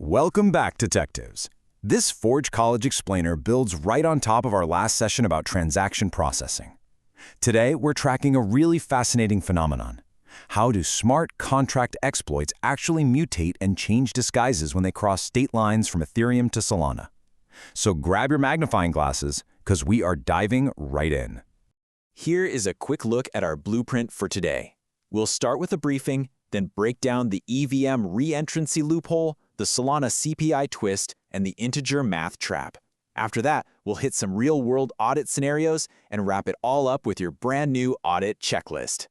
Welcome back, detectives. This Forge College explainer builds right on top of our last session about transaction processing. Today, we're tracking a really fascinating phenomenon. How do smart contract exploits actually mutate and change disguises when they cross state lines from Ethereum to Solana? So grab your magnifying glasses, because we are diving right in. Here is a quick look at our blueprint for today. We'll start with a briefing, then break down the EVM reentrancy loophole, the Solana CPI twist, and the integer math trap. After that, we'll hit some real-world audit scenarios and wrap it all up with your brand new audit checklist.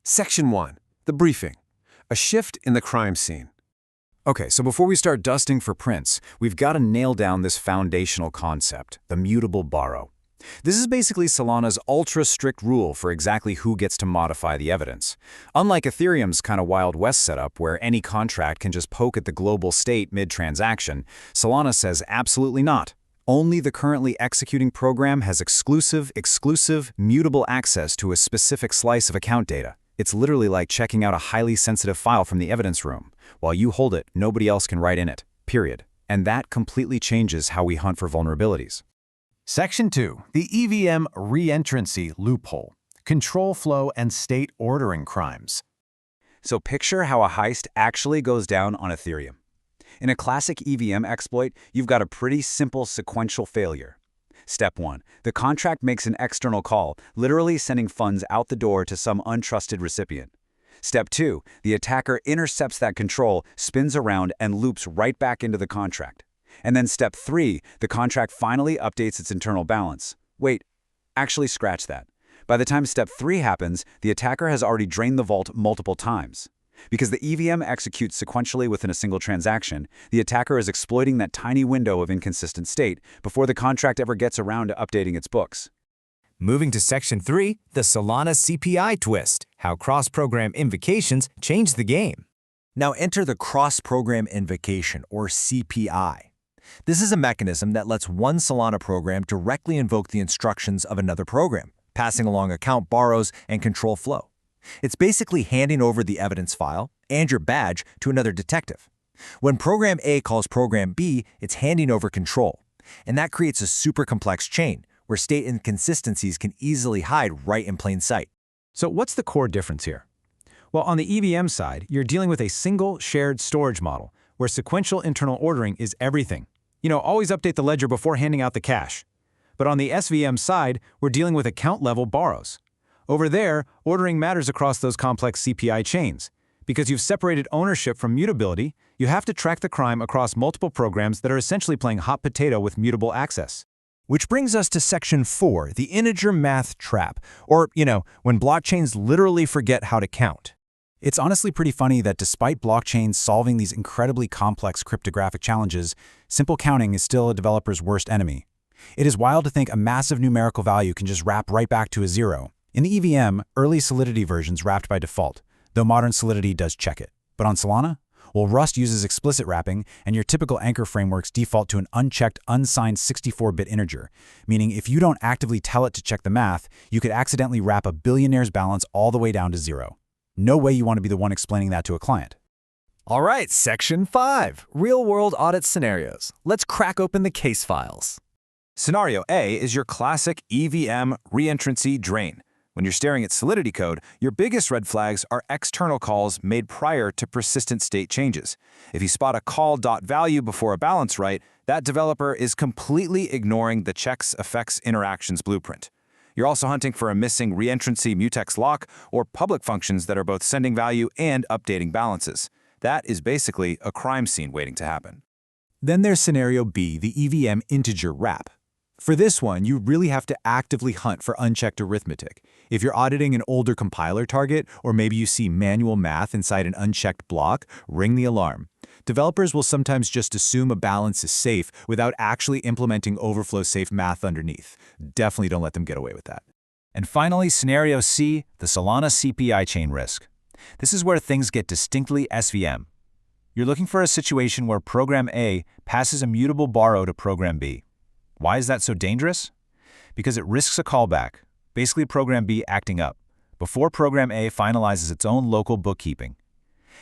Section 1. The briefing. A shift in the crime scene. Okay, so before we start dusting for prints, we've got to nail down this foundational concept, the mutable borrow. This is basically Solana's ultra-strict rule for exactly who gets to modify the evidence. Unlike Ethereum's kind of Wild West setup where any contract can just poke at the global state mid-transaction, Solana says absolutely not. Only the currently executing program has exclusive, mutable access to a specific slice of account data. It's literally like checking out a highly sensitive file from the evidence room. While you hold it, nobody else can write in it, period. And that completely changes how we hunt for vulnerabilities. Section 2. The EVM reentrancy loophole. Control flow and state ordering crimes. So picture how a heist actually goes down on Ethereum. In a classic EVM exploit, you've got a pretty simple sequential failure. Step 1. The contract makes an external call, literally sending funds out the door to some untrusted recipient. Step 2. The attacker intercepts that control, spins around, and loops right back into the contract. And then Step 3. The contract finally updates its internal balance. Wait, actually scratch that. By the time Step 3 happens, the attacker has already drained the vault multiple times. Because the EVM executes sequentially within a single transaction, the attacker is exploiting that tiny window of inconsistent state before the contract ever gets around to updating its books. Moving to Section 3, the Solana CPI twist, how cross-program invocations change the game. Now enter the cross-program-invocation, or CPI. This is a mechanism that lets one Solana program directly invoke the instructions of another program, passing along account borrows and control flow. It's basically handing over the evidence file and your badge to another detective. When program A calls program B, it's handing over control. And that creates a super complex chain where state inconsistencies can easily hide right in plain sight. So what's the core difference here? Well, on the EVM side, you're dealing with a single shared storage model where sequential internal ordering is everything. Always update the ledger before handing out the cash. But on the SVM side, we're dealing with account-level borrows. Over there, ordering matters across those complex CPI chains. Because you've separated ownership from mutability, you have to track the crime across multiple programs that are essentially playing hot potato with mutable access. Which brings us to Section 4, the integer math trap, or, when blockchains literally forget how to count. It's honestly pretty funny that despite blockchains solving these incredibly complex cryptographic challenges, simple counting is still a developer's worst enemy. It is wild to think a massive numerical value can just wrap right back to a zero. In the EVM, early Solidity versions wrapped by default, though modern Solidity does check it. But on Solana? Well, Rust uses explicit wrapping, and your typical anchor frameworks default to an unchecked, unsigned 64-bit integer, meaning if you don't actively tell it to check the math, you could accidentally wrap a billionaire's balance all the way down to zero. No way you want to be the one explaining that to a client. All right, Section 5, real-world audit scenarios. Let's crack open the case files. Scenario A is your classic EVM reentrancy drain. When you're staring at Solidity code, your biggest red flags are external calls made prior to persistent state changes. If you spot a call.value before a balance write, that developer is completely ignoring the checks effects interactions blueprint. You're also hunting for a missing reentrancy mutex lock or public functions that are both sending value and updating balances. That is basically a crime scene waiting to happen. Then there's Scenario B, the EVM integer wrap. For this one, you really have to actively hunt for unchecked arithmetic. If you're auditing an older compiler target, or maybe you see manual math inside an unchecked block, ring the alarm. Developers will sometimes just assume a balance is safe without actually implementing overflow-safe math underneath. Definitely don't let them get away with that. And finally, Scenario C, the Solana CPI chain risk. This is where things get distinctly SVM. You're looking for a situation where program A passes a mutable borrow to program B. Why is that so dangerous? Because it risks a callback, basically program B acting up, before program A finalizes its own local bookkeeping.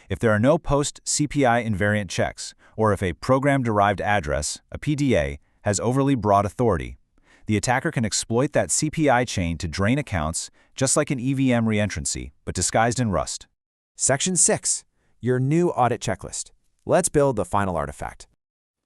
If there are no post-CPI invariant checks, or if a program-derived address, a PDA, has overly broad authority. The attacker can exploit that CPI chain to drain accounts, just like an EVM reentrancy, but disguised in Rust. Section 6. Your new audit checklist. Let's build the final artifact.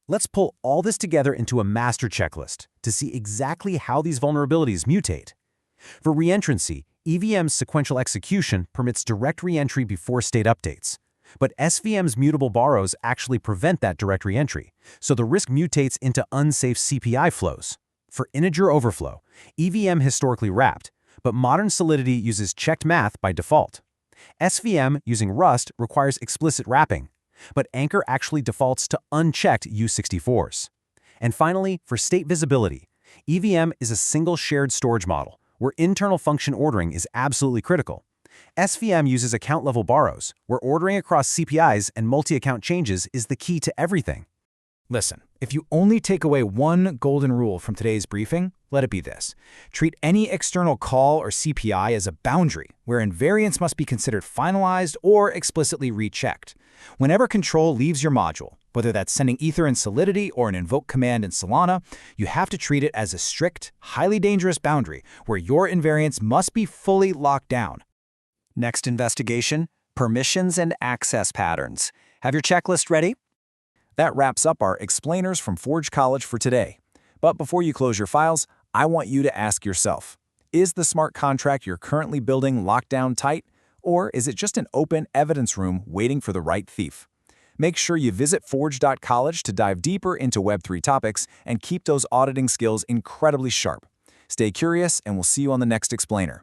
Let's pull all this together into a master checklist to see exactly how these vulnerabilities mutate. For reentrancy, EVM's sequential execution permits direct reentry before state updates. But SVM's mutable borrows actually prevent that direct reentry, so the risk mutates into unsafe CPI flows. For integer overflow, EVM historically wrapped, but modern Solidity uses checked math by default. SVM using Rust requires explicit wrapping, but Anchor actually defaults to unchecked U64s. And finally, for state visibility, EVM is a single shared storage model, where internal function ordering is absolutely critical. SVM uses account-level borrows, where ordering across CPIs and multi-account changes is the key to everything. Listen, if you only take away one golden rule from today's briefing, let it be this. Treat any external call or CPI as a boundary, where invariance must be considered finalized or explicitly rechecked. Whenever control leaves your module, whether that's sending Ether in Solidity or an invoke command in Solana, you have to treat it as a strict, highly dangerous boundary where your invariance must be fully locked down. Next investigation, permissions and access patterns. Have your checklist ready? That wraps up our explainers from Forge College for today. But before you close your files, I want you to ask yourself, is the smart contract you're currently building locked down tight, or is it just an open evidence room waiting for the right thief? Make sure you visit forge.college to dive deeper into Web3 topics and keep those auditing skills incredibly sharp. Stay curious, and we'll see you on the next explainer.